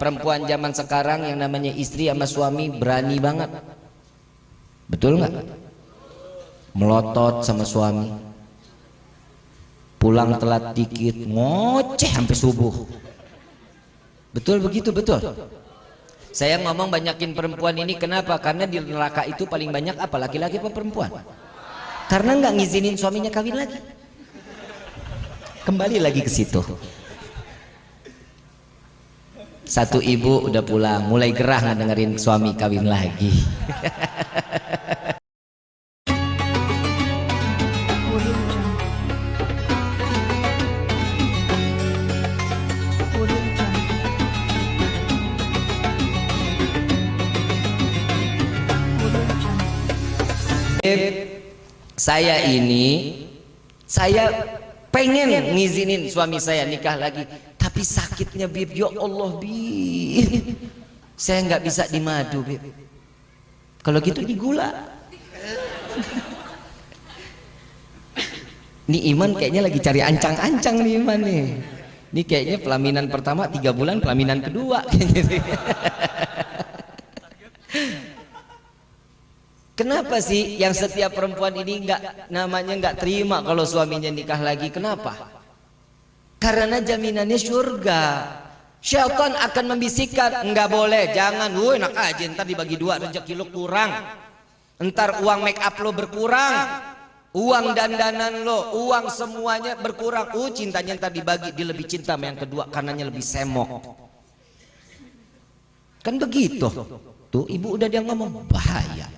perempuan zaman sekarang yang namanya istri sama suami berani banget. Betul nggak? Melotot sama suami, pulang telat dikit ngoceh sampai subuh. Betul begitu? Betul. Saya ngomong banyakin perempuan ini kenapa? Karena di neraka itu paling banyak apa? Laki-laki apa perempuan? Karena nggak ngizinin suaminya kawin lagi. Kembali lagi ke situ. Satu ibu udah pulang, mulai gerah ngedengerin suami kawin lagi. Saya pengen ngizinin suami saya nikah lagi, tapi sakitnya Bib, ya Allah Bib, saya nggak bisa dimadu Bib. Kalau gitu digula. Nih Iman kayaknya lagi cari ancang-ancang nih Iman nih. Ini kayaknya pelaminan pertama 3 bulan, pelaminan kedua. Kenapa sih yang setiap perempuan ini nggak terima kalau suaminya nikah lagi? Kenapa? Karena jaminannya surga. Syaitan akan membisikkan, nggak boleh, jangan, enak aja, ntar dibagi 2 rezeki lo kurang, ntar uang make up lo berkurang, uang dandanan lo, uang semuanya berkurang. Cintanya ntar dibagi, dia lebih cinta sama yang kedua karenanya lebih semok. Kan begitu. Tuh ibu udah dia ngomong, bahaya.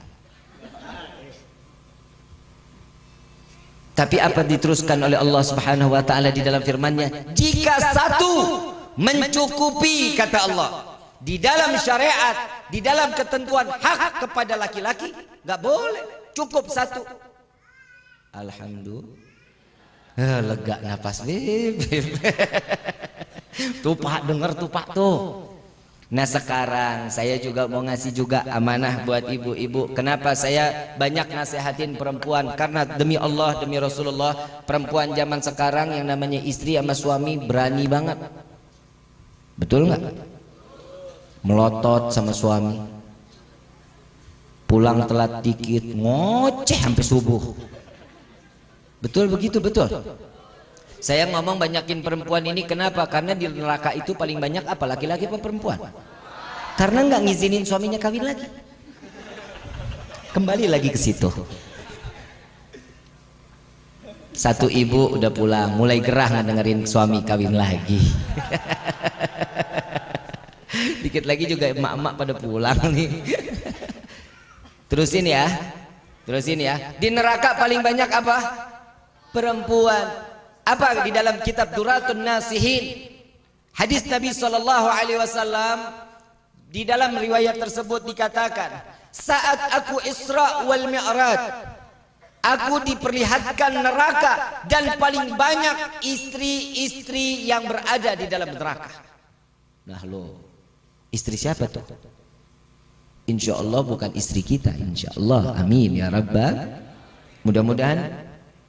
Tapi apa diteruskan oleh Allah Subhanahu wa taala di dalam firman-Nya? Jika satu mencukupi, kata Allah, di dalam syariat, di dalam ketentuan hak kepada laki-laki, nggak boleh, cukup satu. Alhamdulillah, lega napas Bib. Tuh Pak, denger tuh Pak tuh. Nah sekarang saya juga mau ngasih juga amanah buat ibu-ibu. Kenapa saya banyak nasihatin perempuan? Karena demi Allah, demi Rasulullah, perempuan zaman sekarang yang namanya istri sama suami berani banget. Betul nggak? Melotot sama suami, pulang telat dikit ngoceh sampai subuh. Betul begitu? Betul. Saya ngomong banyakin perempuan ini kenapa? Karena di neraka itu paling banyak apa? Laki-laki apa perempuan? Karena nggak ngizinin suaminya kawin lagi. Kembali lagi ke situ. Satu ibu udah pulang, mulai gerah ngedengerin suami kawin lagi. Dikit lagi juga emak-emak pada pulang nih. Terusin ya. Di neraka paling banyak apa? Perempuan. Apa di dalam kitab Duratun Nasihin, hadis Nabi SAW, di dalam riwayat tersebut dikatakan, saat aku Isra wal Mi'raj, aku diperlihatkan neraka dan paling banyak istri-istri yang berada di dalam neraka. Nah lo, istri siapa tuh? Insya Allah bukan istri kita, insya Allah, amin ya Rabbal. Mudah-mudahan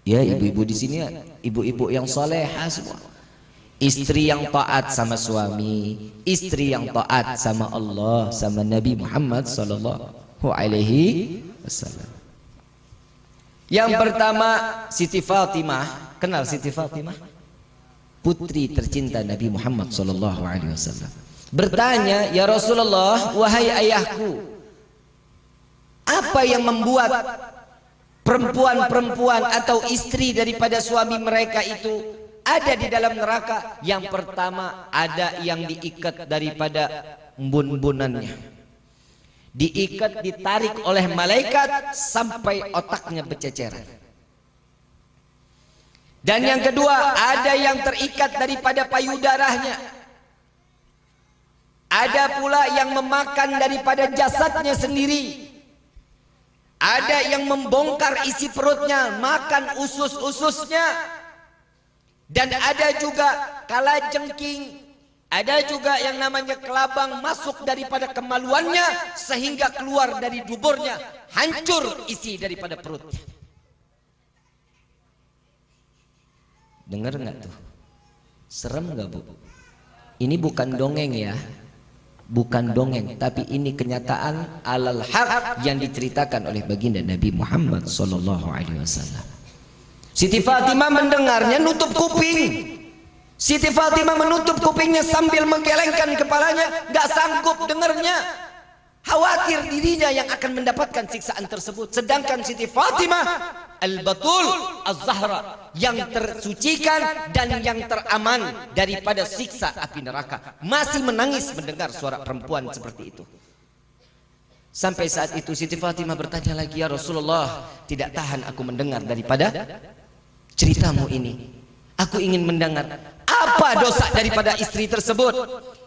ya ibu-ibu di sini, ibu-ibu yang solehah semua, istri yang taat sama suami, istri yang taat sama Allah, sama Nabi Muhammad sallallahu alaihi wasallam. Yang pertama Siti Fatimah. Kenal Siti Fatimah? Putri tercinta Nabi Muhammad sallallahu alaihi wasallam. Bertanya, ya Rasulullah, wahai ayahku, apa yang membuat perempuan-perempuan atau istri daripada suami mereka itu ada di dalam neraka? Yang pertama, ada yang diikat daripada bun-bunannya, diikat, ditarik oleh malaikat sampai otaknya berceceran. Dan yang kedua, ada yang terikat daripada payudaranya, ada pula yang memakan daripada jasadnya sendiri, ada yang membongkar isi perutnya, makan usus-ususnya, dan ada juga kalajengking, ada juga yang namanya kelabang masuk daripada kemaluannya sehingga keluar dari duburnya, hancur isi daripada perutnya. Dengar nggak tuh? Serem nggak Bu? Ini bukan dongeng ya. bukan dongeng, tapi ini kenyataan alal haq yang diceritakan oleh baginda Nabi Muhammad sallallahu alaihi wasallam. Siti Fatimah mendengarnya nutup kuping. Siti Fatimah menutup kupingnya sambil menggelengkan kepalanya, gak sanggup dengarnya. Khawatir dirinya yang akan mendapatkan siksaan tersebut. Sedangkan Siti Fatimah Al-Batul Az-Zahra yang tersucikan dan yang teraman daripada siksa api neraka, masih menangis mendengar suara perempuan seperti itu. Sampai saat itu Siti Fatimah bertanya lagi, ya Rasulullah, tidak tahan aku mendengar daripada ceritamu ini. Aku ingin mendengar apa dosa daripada istri tersebut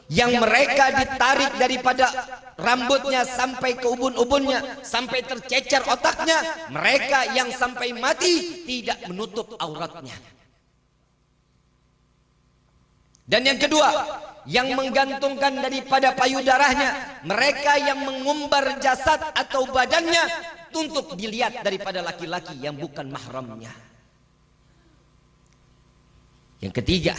yang mereka ditarik daripada rambutnya sampai ke ubun-ubunnya, sampai tercecer otaknya, mereka yang sampai mati tidak menutup auratnya. Dan yang kedua, yang menggantungkan daripada payudaranya, mereka yang mengumbar jasad atau badannya untuk dilihat daripada laki-laki yang bukan mahramnya. Yang ketiga,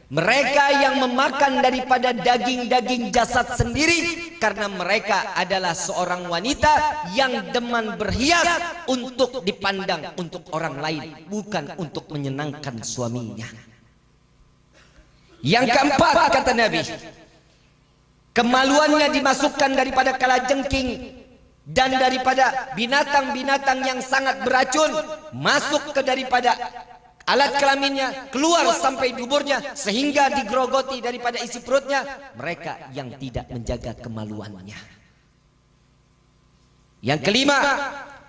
mereka yang memakan daripada daging-daging jasad sendiri karena mereka adalah seorang wanita yang demen berhias untuk dipandang untuk orang lain, bukan untuk menyenangkan suaminya. Yang keempat, kata Nabi, kemaluannya dimasukkan daripada kalajengking dan daripada binatang-binatang yang sangat beracun masuk ke daripada alat kelaminnya, keluar sampai duburnya sehingga digerogoti daripada isi perutnya. Mereka yang tidak menjaga kemaluannya. Yang kelima,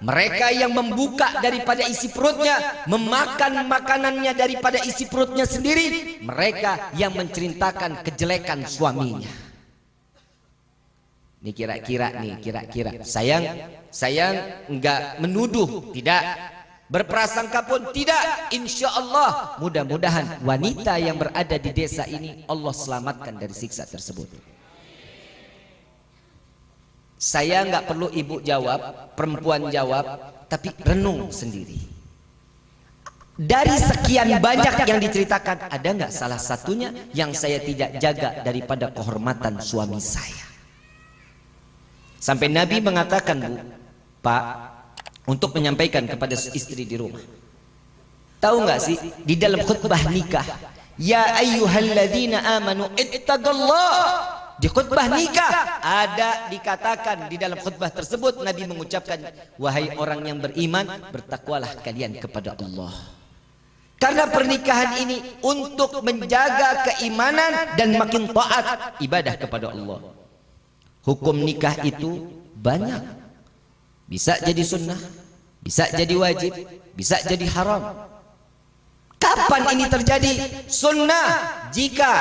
mereka yang membuka daripada isi perutnya, memakan makanannya daripada isi perutnya sendiri. Mereka yang menceritakan kejelekan suaminya. Ini kira-kira saya enggak menuduh, tidak berprasangka pun tidak. Insya Allah mudah-mudahan wanita yang berada di desa ini Allah selamatkan dari siksa tersebut. Saya nggak perlu ibu jawab, perempuan jawab, tapi renung sendiri. Dari sekian banyak yang diceritakan, ada nggak salah satunya yang saya tidak jaga daripada kehormatan suami saya? Sampai Nabi mengatakan, Bu, Pak, untuk menyampaikan kepada istri di rumah. Tahu nggak sih di dalam khutbah nikah, ya ayyuhalladzina amanu ittaqullah, di khutbah nikah ada dikatakan di dalam khutbah tersebut Nabi mengucapkan, wahai orang yang beriman, bertakwalah kalian kepada Allah. Karena pernikahan ini untuk menjaga keimanan dan makin taat ibadah kepada Allah. Hukum nikah itu banyak. Bisa jadi sunnah, bisa jadi wajib, bisa jadi haram. Kapan ini terjadi? Sunnah jika,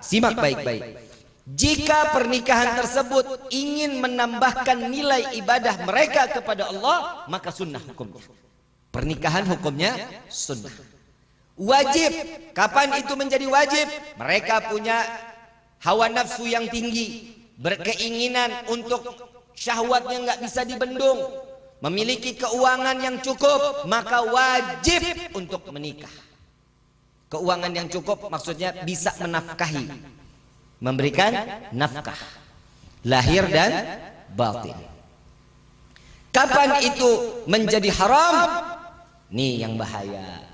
simak baik-baik, jika pernikahan tersebut ingin menambahkan nilai ibadah mereka kepada Allah, maka sunnah hukumnya. Pernikahan hukumnya sunnah. Wajib, kapan itu menjadi wajib? Mereka punya hawa nafsu yang tinggi, berkeinginan untuk syahwatnya nggak bisa dibendung, memiliki keuangan yang cukup, maka wajib untuk menikah. Keuangan yang cukup maksudnya bisa menafkahi, memberikan nafkah lahir dan batin. Kapan itu menjadi haram? Nih yang bahaya.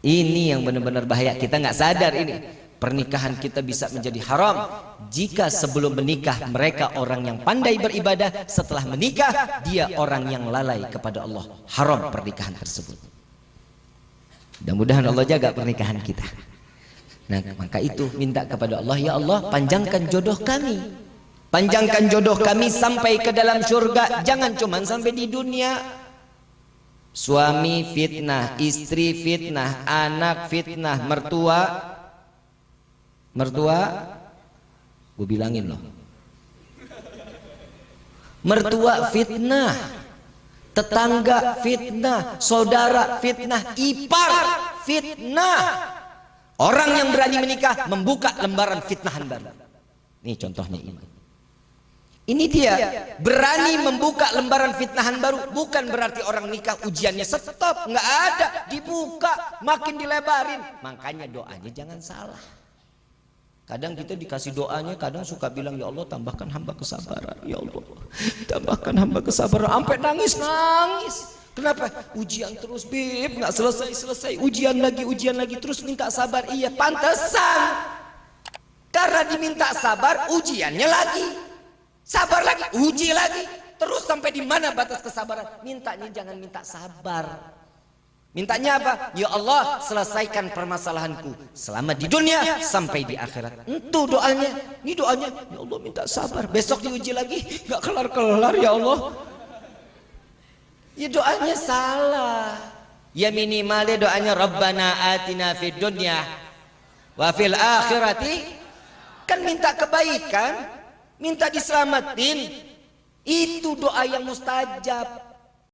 Ini yang benar-benar bahaya. Kita nggak sadar ini. Pernikahan kita bisa menjadi haram jika sebelum menikah mereka orang yang pandai beribadah, setelah menikah dia orang yang lalai kepada Allah. Haram pernikahan tersebut. Mudah-mudahan Allah jaga pernikahan kita. Nah, maka itu minta kepada Allah, ya Allah, panjangkan jodoh kami. Panjangkan jodoh kami sampai ke dalam surga, jangan cuma sampai di dunia. Suami fitnah, istri fitnah, anak fitnah, mertua, gue bilangin loh, mertua fitnah, tetangga fitnah, saudara fitnah, ipar fitnah. Orang yang berani menikah membuka lembaran fitnahan baru. Ini contohnya ini. Ini dia berani membuka lembaran fitnahan baru. Bukan berarti orang nikah ujiannya stop, nggak ada, dibuka, makin dilebarin. Makanya doanya jangan salah. Kadang kita dikasih doanya, kadang suka bilang, ya Allah tambahkan hamba kesabaran, ya Allah tambahkan hamba kesabaran, sampai nangis. Kenapa? Ujian terus Bib, nggak selesai, ujian lagi, terus minta sabar. Iya, pantesan. Karena diminta sabar, ujiannya lagi, sabar lagi, uji lagi, terus sampai di mana batas kesabaran? Mintanya jangan minta sabar. Mintanya apa? Ya Allah, selesaikan permasalahanku selama di dunia sampai di akhirat. Itu doanya. Ini doanya. Ya Allah, minta sabar. Besok diuji lagi, nggak kelar-kelar ya Allah. Ya doanya salah. Ya minimalnya doanya Rabbana atina fid dunya wa fil akhirati. Kan minta kebaikan, minta diselamatin. Itu doa yang mustajab.